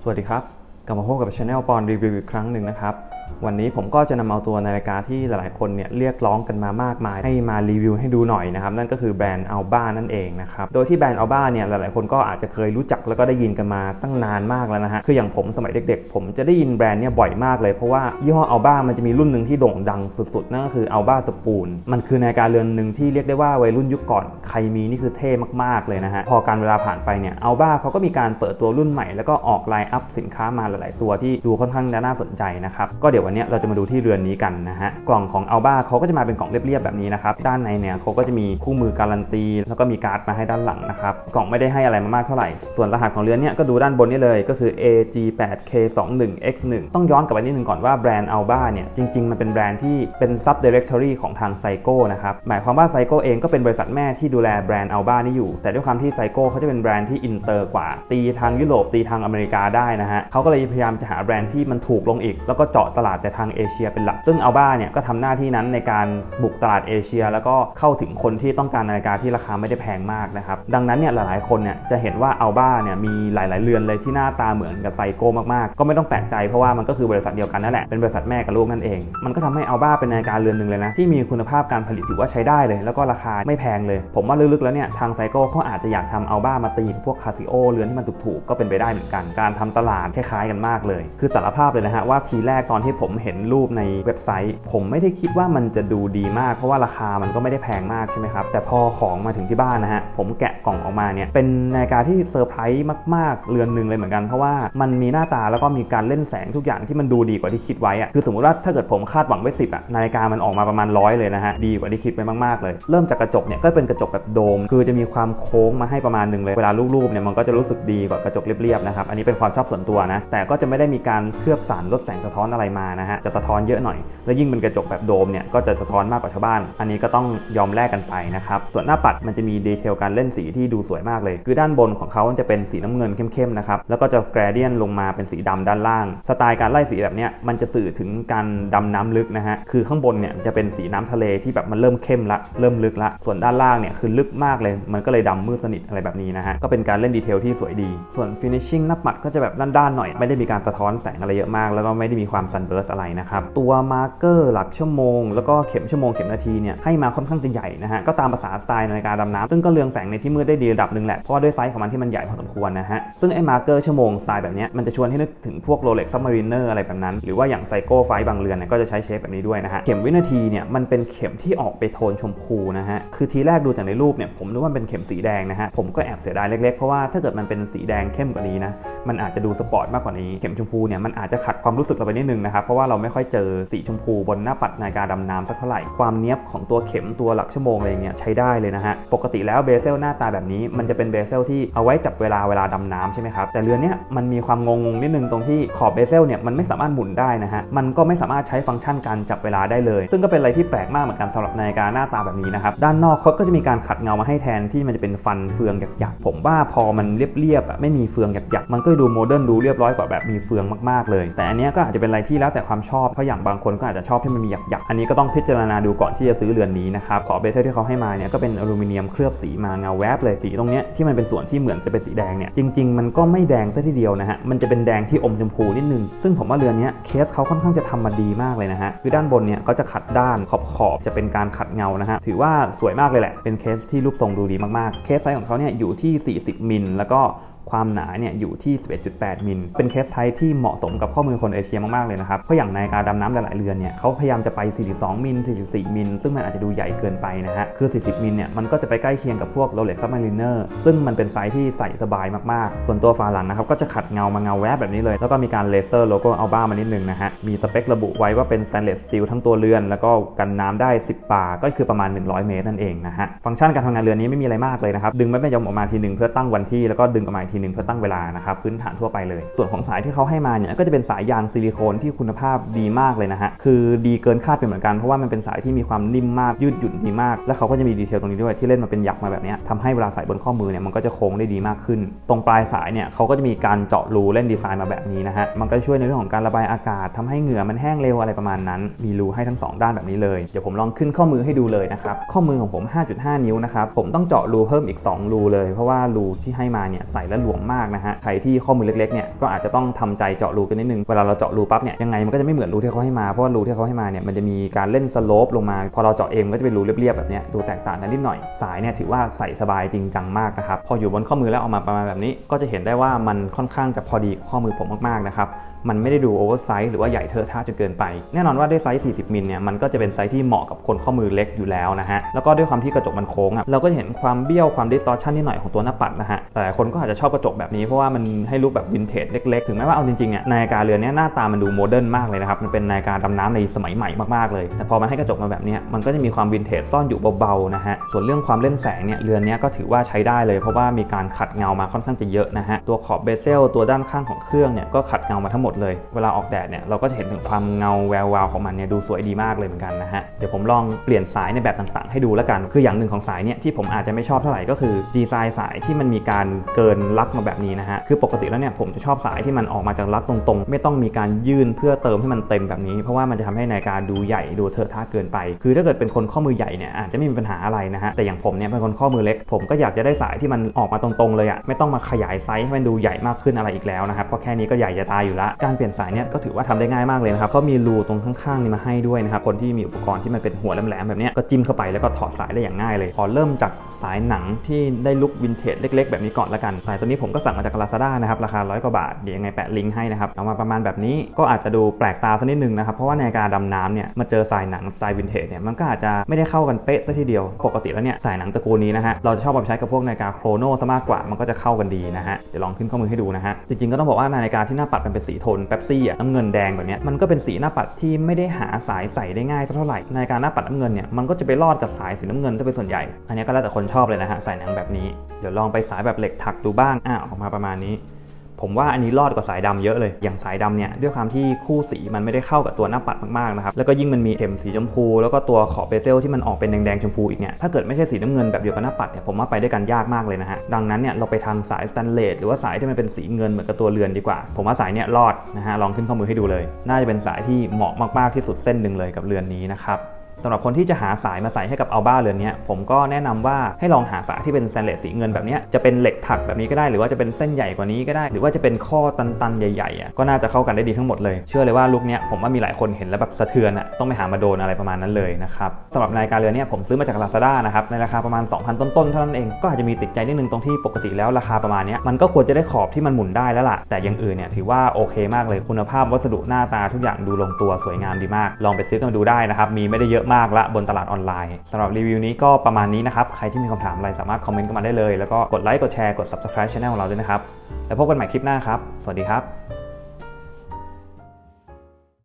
สวัสดีครับกลับมาพบกับ Channel ปอนรีวิวอีกครั้งหนึ่งนะครับวันนี้ผมก็จะนำเอาตัวนาฬิกาที่หลายๆคนเนี่ยเรียกร้องกันมามากมายให้มารีวิวให้ดูหน่อยนะครับนั่นก็คือแบรนด์ Alba นั่นเองนะครับโดยที่แบรนด์ Alba เนี่ยหลายๆคนก็อาจจะเคยรู้จักแล้วก็ได้ยินกันมาตั้งนานมากแล้วนะฮะคืออย่างผมสมัยเด็กๆผมจะได้ยินแบรนด์เนี่ยบ่อยมากเลยเพราะว่ายี่ห้อ Alba มันจะมีรุ่นหนึ่งที่โด่งดังสุดๆนั่นก็คือ Alba Spoon มันคือนาฬิกาเรือนหนึ่งที่เรียกได้ว่าวัยรุ่นยุคก่อนใครมีนี่คือเท่มากๆเลยนะฮะพอการเวลาผ่านไปเนี่ย Alba เขาก็มีการเปิดตัวรุ่นใหม่แล้วก็ออกไลน์อัพสินค้ามาหลายๆตัวที่ดูค่อนข้างน่าสนใจนะครับก็เดี๋ยววันนี้เราจะมาดูที่เรือนนี้กันนะฮะกล่องของ Alba เขาก็จะมาเป็นกล่องเรียบๆแบบนี้นะครับด้านในเนี่ยเขาก็จะมีคู่มือการันตีแล้วก็มีการ์ดมาให้ด้านหลังนะครับกล่องไม่ได้ให้อะไรมามากเท่าไหร่ส่วนรหัสของเรือนเนี่ยก็ดูด้านบนนี่เลยก็คือ AG8K21X1 ต้องย้อนกลับไปนิดนึงก่อนว่าแบรนด์ Alba เนี่ยจริงๆมันเป็นแบรนด์ที่เป็น Sub Directory ของทาง Seiko นะครับหมายความว่า Seiko เองก็เป็นบริษัทแม่ที่ดูแลแบรนด์ Alba นี่อยู่แต่ด้วยความที่ Seiko เขาจะเป็นแบรนด์ที่อินเตอร์กว่าตีทางยุโรปตีทางอเมริกาได้นะฮะเขาก็เลยพยายามจะหาแบรนด์ที่มันถูกลงอีกแล้วก็เจาะตลาดแต่ทางเอเชียเป็นหลักซึ่ง Alba เนี่ยก็ทำหน้าที่นั้นในการบุกตลาดเอเชียแล้วก็เข้าถึงคนที่ต้องการนาฬิกาที่ราคาไม่ได้แพงมากนะครับดังนั้นเนี่ยหลายๆคนเนี่ยจะเห็นว่า Alba เนี่ยมีหลายๆเรือนเลยที่หน้าตาเหมือนกับ Seiko มากๆก็ไม่ต้องแปลกใจเพราะว่ามันก็คือบริษัทเดียวกันนั่นแหละเป็นบริษัทแม่กับลูกนั่นเองมันก็ทำให้ Alba เป็นนาฬิกาเรือนหนึ่งเลยนะที่มีคุณภาพการผลิตถือว่าใช้ได้เลยแล้วก็ราคาไม่แพงเลยผมว่าลึกๆแล้วเนี่ยทาง Seiko เขาอาจจะอยากทำ Alba มาตีกับพวก Casio เรือนที่มันถูกๆก็เป็นไปได้เหมือนกันการทำตลาดคล้ายๆกันมากเลยคือสารภาพเลยนะฮะว่าทีแรกตอนที่ผมเห็นรูปในเว็บไซต์ผมไม่ได้คิดว่ามันจะดูดีมากเพราะว่าราคามันก็ไม่ได้แพงมากใช่ไหมครับแต่พอของมาถึงที่บ้านนะฮะผมแกะกล่องออกมาเนี่ยเป็นนาฬิกาที่เซอร์ไพรส์มากๆเรือนหนึ่งเลยเหมือนกันเพราะว่ามันมีหน้าตาแล้วก็มีการเล่นแสงทุกอย่างที่มันดูดีกว่าที่คิดไว้อะคือสมมติว่าถ้าเกิดผมคาดหวังไว้10อะนาฬิกามันออกมาประมาณ100เลยนะฮะดีกว่าที่คิดไปมากๆเลยเริ่มจากกระจกเนี่ยก็เป็นกระจกแบบโดมคือจะมีความโค้งมาให้ประมาณนึงเลยเวลารูปๆเนี่ยมันก็จะรู้สึกดีกว่ากระจกเรียบๆนะครับอันนี้เป็นความชอบส่วนตัวนะแต่ก็จะไม่ได้มีการเคลือบสารลดแสงสะท้อนอะไรมานะฮะจะสะท้อนเยอะหน่อยแล้วยิ่งเป็นกระจกแบบโดมเนี่ยก็จะสะท้อนมากกว่าชาวบ้านอันนี้ก็ต้องยอมแลกกันไปนะครับส่วนหน้าปัดมันจะมีดีเทลการเล่นสีที่ดูสวยมากเลยคือด้านบนของเขาจะเป็นสีน้ำเงินเข้มๆนะครับแล้วก็จะแกรเดียนลงมาเป็นสีดำด้านล่างสไตล์การไล่สีแบบนี้มันจะสื่อถึงการดำน้ำลึกนะฮะคือข้างบนเนี่ยจะเป็นสีน้ำทะเลที่แบบมันเริ่มเข้มละเริ่มลึกละส่วนด้านล่างเนี่ยคือลึกมากเลยมันก็เลยดำมืดสนิทอะไรแบบนี้นะฮะก็เป็นการเล่นดีเทลที่สวยดีส่วน finishing หน้าปัดก็จะแบบด้านๆหน่อยไม่ได้มีการสะท้อนแสงอะไรเยอะมากแล้วก็ไม่ได้มีความ sunburst อะไรนะครับตัวมาร์กเกอร์หลักชั่วโมงแล้วก็เข็มชั่วโมงเข็มนาทีเนี่ยให้มาค่อนข้างจะใหญ่นะฮะก็ตามภาษาสไตล์นาฬิกาดำน้ำซึ่งก็เรืองแสงในที่มืดได้ดีระดับหนึ่งแหละเพราะด้วยไซส์ของมันที่มันใหญ่พอสมควรนะฮะซึ่งไอ้มาร์กเกอร์ชั่วโมงสไตล์แบบนี้มันจะชวนให้นึกถึงพวก Rolex Submariner อะไรแบบนั้นหรือว่าอย่าง Seiko ไฟบางเรือนเนี่ยก็จะใช้เชฟแบบนี้ด้วยนะฮะเข็มวินาทีเนี่ยมันเป็นเข็มที่ออกไปโทนชมพูนะฮะคือทีแรกดูจากในรูปเนี่ยผมนึกว่าเป็นเข็มสีแดงนะฮะผมก็แอบเสียดายเล็กๆเพราะว่าถ้าเกิดมันเป็นสีแดงเข้มกว่านี้นะมันอาจจะดูสปอร์ตมากกว่านี้เข็มชมพูเนี่ยมันอาจจะขัดความรู้สึกเราไปนิดนึงนะครับเพราะว่าเราไม่ค่อยเจอสีชมพูบนหน้าปัดนาฬิกาดำน้ำสักเท่าไหร่ความเนียบของตัวเข็มตัวหลักชั่วโมงอะไรเงี้ยใช้ได้เลยนะฮะปกติแล้วเบเซลหน้าตาแบบนี้มันจะเป็นเบเซลที่เอาไว้จับเวลาดำน้ำใช่ไหมครับแต่เรือนเนี้ยมันมีความงงนิดนึงตรงที่ขอบเบเซลเนี่ยมันไม่สามารถหมุนได้นะฮะมันก็ไม่สามารถใช้ฟังก์ชันการจับเวลาได้เลยซึ่งก็เป็นอะไรที่แปลกมากเหมือนกันสำหรับนาฬิกาหน้าตาแบบนี้นะครับด้านนอกเขาก็จะมีการขัดเงามาให้แทนที่มันจะเป็นฟันเฟืองหยักๆผมว่าพอมันเรียบๆไม่มีเฟืองหยักๆมันก็ดูโมเดิร์นดูเรียบร้อยกว่าแบบมีเฟืองมากๆเลยแต่อันนี้ก็อาจจะเป็นอะไรที่แล้วแต่ความชอบเพราะอย่างบางคนก็อาจจะชอบที่มันมีหยักๆอันนี้ก็ต้องพิจารณาดูก่อนที่จะซื้อเรือนนี้นะครับขอเบเซลที่เขาให้มาเนี่ยก็เป็นอลูมิเนียมเคลือบสีมาเงาแวบเลยสีตรงเนี้ยที่มันเป็นส่วนที่เหมือนจะเป็นสีแดงเนี่ยจริงๆมันก็ไม่แดงซะทีเดียวนะฮะมันจะเป็นแดงที่อมชมพูนิดนึงซึ่งผมว่าเรือนนี้เคสเขาค่อนข้างจะทำมาดีมากเลยนะฮะคือด้านบนเนี่ยก็จะขัดด้านขอบจะเป็นการขัดเงานะฮะถือว่าสวยมากเลยแหละเป็นเคสที่รูปทรงดูดีมากๆเคสไซส์ของเขาเนี่ยอยู่ที่40มิลแล้วก็ความหนาเนี่ยอยู่ที่ 11.8 มิลเป็นเคสไทป์ที่เหมาะสมกับข้อมือคนเอเชียมากๆเลยนะครับเพราะอย่างนาฬิกาดำน้ำหลายๆเรือนเนี่ยเขาพยายามจะไป42มิล44มิลซึ่งมันอาจจะดูใหญ่เกินไปนะฮะคือ40มิลเนี่ยมันก็จะไปใกล้เคียงกับพวก Rolex Submariner ซึ่งมันเป็นไซส์ที่ใส่สบายมากๆส่วนตัวฝาหลังนะครับก็จะขัดเงามาเงาแวบแบบนี้เลยแล้วก็มีการเลเซอร์โลโก้ Alba มานิดนึงนะฮะมีสเปคระบุไว้ว่าเป็น Stainless Steel ทั้งตัวเรือนแล้วก็กันน้ำได้10 บาก็คือประมาณ100 เมตรนั่นเองนะฮะฟังก์ชันการทำงานเรือนนี้ไม่มีอะไรมากเลยนะครับดึงไม่ยอมออกมาทีนึงเพื่อตั้งวันที่แล้วก็ดึงออกมาทีนึงเพื่อตั้งเวลานะครับพื้นฐานทั่วไปเลยส่วนของสายที่เขาให้มาเนี่ยก็จะเป็นสายยางซิลิโคนที่คุณภาพดีมากเลยนะฮะคือดีเกินคาดไปเหมือนกันเพราะว่ามันเป็นสายที่มีความนิ่มมากยืดหยุ่นดีมากและเขาก็จะมีดีเทลตรงนี้ด้วยที่เล่นมาเป็นหยักมาแบบนี้ทำให้เวลาใส่บนข้อมือเนี่ยมันก็จะโค้งได้ดีมากขึ้นตรงปลายสายเนี่ยเขาก็จะมีการเจาะรูเล่นดีไซน์มาแบบนี้นะฮะมันก็ช่วยในเรื่องของการระบายอากาศทำให้เหงื่อมันแห้งเร็วอะไรประมาณนั้นมีรูให้ทั้ง2ด้านแบบนี้เลยเดี๋ยวผมลองขึ้นข้อมือให้ดูเลยนะครับข้อมือของผม 5.5 นิ้วนะครับผมต้องเจาะรูเพิ่มอีก2รูเลยเพราะว่ารูที่ให้มาเนี่ยใส่แล้วรู ลวมมากนะฮะใครที่ข้อมือเล็กๆเนี่ยก็อาจจะต้องทำใจเจาะรูกันนิดนึงเวลาเราเจาะรูปั๊บเนี่ยยังไงมันก็จะไม่เหมือนรูที่เขาให้มาเพราะว่ารูที่เขาให้มาเนี่ยมันจะมีการเล่นสโลปลงมาพอเราเจาะเองก็จะเป็นรูเรียบๆแบบนี้ดูแตกต่างกันนิดหน่อยสายเนี่ยถือว่าใส่สบายจริงจังมากนะครับพออยู่บนข้อมือแล้วออกมาประมาณแบบนี้ก็จะเห็นได้ว่ามันค่อนข้างจะพอดีข้อมือผมมากๆนะครับมันไม่ได้ดูโอเวอร์ไซส์หรือว่าใหญ่เทอะทะจนเกินไปแน่นอนว่าด้วยไซส์40มิลเนี่ยมันก็จะเป็นไซส์ที่เหมาะกับคนข้อมือเล็กอยู่แล้วนะฮะแล้วก็ด้วยความที่กระจกมันโค้งอ่ะเราก็เห็นความเบี้ยวความดิสตอร์ชันนิดหน่อยของตัวหน้าปัดนะฮะหลายคนก็อาจจะชอบกระจกแบบนี้เพราะว่ามันให้ลุคแบบวินเทจเล็กๆถึงแม้ว่าเอาจริงๆเนี่ยนาฬิกาเรือนนี้หน้าตามันดูโมเดิร์นมากเลยนะครับมันเป็นนาฬิกาดำน้ำในสมัยใหม่มากๆเลยแต่พอมันให้กระจกมาแบบนี้มันก็จะมีความวินเทจซ่อนอยู่เบาๆนะฮะส่วนเรื่องความเล่นแสงเนี่ยเรือนนี้ก็ถือว่าใช้ได้เลยเพราะว่ามีการขัดเงามาค่อนข้างจะเยอะนะฮะตัวขอบเบเซลตัวด้านข้างของเครื่องเนี่ยก็ขัดเงามาทั้งหมดเลยเวลาออกแดดเนี่ยเราก็จะเห็นถึงความเงาแวววาวของมันเนี่ยดูสวยดีมากเลยเหมือนกันนะฮะเดี๋ยวผมลองเปลี่ยนสายในแบบต่างๆให้ดูแล้วกันคืออย่างหนึ่งของสายเนี่ยที่ผมอาจจะไม่ชอบเท่าไหร่ก็คือดีไซน์สายที่มันมีการเกินลักมาแบบนี้นะฮะคือปกติแล้วเนี่ยผมจะชอบสายที่มันออกมาจากลักตรงๆไม่ต้องมีการยื่นเพื่อเติมให้มันเต็มแบบนี้เพราะว่ามันจะทำให้นาฬิกาดูใหญ่ดูเถอะทะเกินไปคือถ้าเกิดเป็นคนข้อมือใหญ่เนี่ยอาจจะไม่มีปัญหาอะไรนะฮะแต่อย่างผมเนี่ยเป็นคนข้อมือเล็กผมก็อยากจะได้สายที่มันออกมาตรงๆเลยไม่ต้องมาขยายไซส์ให้มันดูใหญ่มากขึ้นอะไรอีกแล้วนะครับเพราะแค่นี้ก็ใหญ่จะตายอยู่ละการเปลี่ยนสายเนี่ยก็ถือว่าทำได้ง่ายมากเลยนะครับเขามีรูตรงข้างๆนี่มาให้ด้วยนะครับคนที่มีอุปกรณ์ที่มันเป็นหัวแหลมๆแบบนี้ก็จิ้มเข้าไปแล้วก็ถอดสายได้อย่างง่ายเลยขอเริ่มจากสายหนังที่ได้ลุควินเทจเล็กๆแบบนี้ก่อนละกันสายตัวนี้ผมก็สั่งมาจาก Lazada นะครับราคา100 กว่าบาทเดี๋ยวยังไงแปะลิงก์ให้นะครับเอามาประมาณแบบนี้ก็อาจจะดูแปลกตาสักนิดนึงนะครับเพราะว่านาฬิกาดำน้ำเนี่ยมาเจอสายหนังสไตล์วินเทจเนี่ยมันก็อาจจะไม่ได้เข้ากันเป๊ะซะทีเดียวปกติแล้วเนี่ยสายหนังตระกูลนี้นะฮะเราจะชอบเอาไปใช้กับพวกนาฬิกาโครโนซะมากกว่ามันก็จะเข้ากันดีนะฮะเดี๋ยวลองขึ้นข้อมือให้ดูนะฮะจริงๆก็ต้องบอกว่านาฬิกาที่หน้าปัดมันเป็นสีโทนเป๊ปซี่น้ำเงินแดงแบบนี้มันก็เป็นสีหน้าปัดที่ไม่ได้หาสายใส่ได้ง่ายสักเท่าไหร่นาฬิกาหน้าปัดน้ำเงินเนี่ยมันก็จะไปรอดกับสายสีน้ำเงินซะเป็นส่วนใหญ่อันนี้ก็แล้วแต่คนชอบเลยนะฮะสายหนังแบบนี้เดี๋ยวลองไปสายแบบเหล็กถักดูบ้างออกมาประมาณนี้ผมว่าอันนี้รอดกว่าสายดำเยอะเลยอย่างสายดำเนี่ยด้วยความที่คู่สีมันไม่ได้เข้ากับตัวหน้าปัดมากๆนะครับแล้วก็ยิ่งมันมีเข็มสีชมพูแล้วก็ตัวขอบเบเซลที่มันออกเป็นแดงๆชมพูอีกเนี่ยถ้าเกิดไม่ใช่สีน้ำเงินแบบเดียวกับหน้าปัดเนี่ยผมว่าไปด้วยกันยากมากเลยนะฮะดังนั้นเนี่ยเราไปทางสายสแตนเลสหรือว่าสายที่มันเป็นสีเงินเหมือนกับตัวเรือนดีกว่าผมว่าสายเนี่ยรอดนะฮะลองขึ้นข้อมือให้ดูเลยน่าจะเป็นสายที่เหมาะมากๆที่สุดเส้นหนึ่งเลยกับเรือนนี้นะครับสำหรับคนที่จะหาสายมาใส่ให้กับอัลบ้าเรือนนี้ผมก็แนะนำว่าให้ลองหาสายที่เป็นสแตนเลสสีเงินแบบนี้จะเป็นเหล็กถักแบบนี้ก็ได้หรือว่าจะเป็นเส้นใหญ่กว่านี้ก็ได้หรือว่าจะเป็นข้อตันๆใหญ่ๆก็น่าจะเข้ากันได้ดีทั้งหมดเลยเชื่อเลยว่าลุคนี้ผมว่ามีหลายคนเห็นแล้วแบบสะเทือนต้องไปหามาโดนอะไรประมาณนั้นเลยนะครับสำหรับนาฬิกาเรือนนี้ผมซื้อมาจาก Lazada นะครับในราคาประมาณ 2,000 ต้นๆเท่านั้นเองก็อาจจะมีติดใจนิดนึงตรงที่ปกติแล้วราคาประมาณนี้มันก็ควรจะได้ขอบที่มันหมุนได้แล้วล่ะแต่อย่างอื่นเนี่ยถือว่าโอเคมากเลยคุณภาพวัสดุหน้าตาทุกอย่างดูลงตัวสวยงามดีมากลองไปซื้อกันดูได้นะครับมีไม่ได้เยอะมากละบนตลาดออนไลน์สำหรับรีวิวนี้ก็ประมาณนี้นะครับใครที่มีคำถามอะไรสามารถคอมเมนต์กันมาได้เลยแล้วก็กดไลค์กดแชร์กด Subscribe Channel ของเราด้วยนะครับแล้วพบกันใหม่คลิปหน้าครับสวัสดีครับ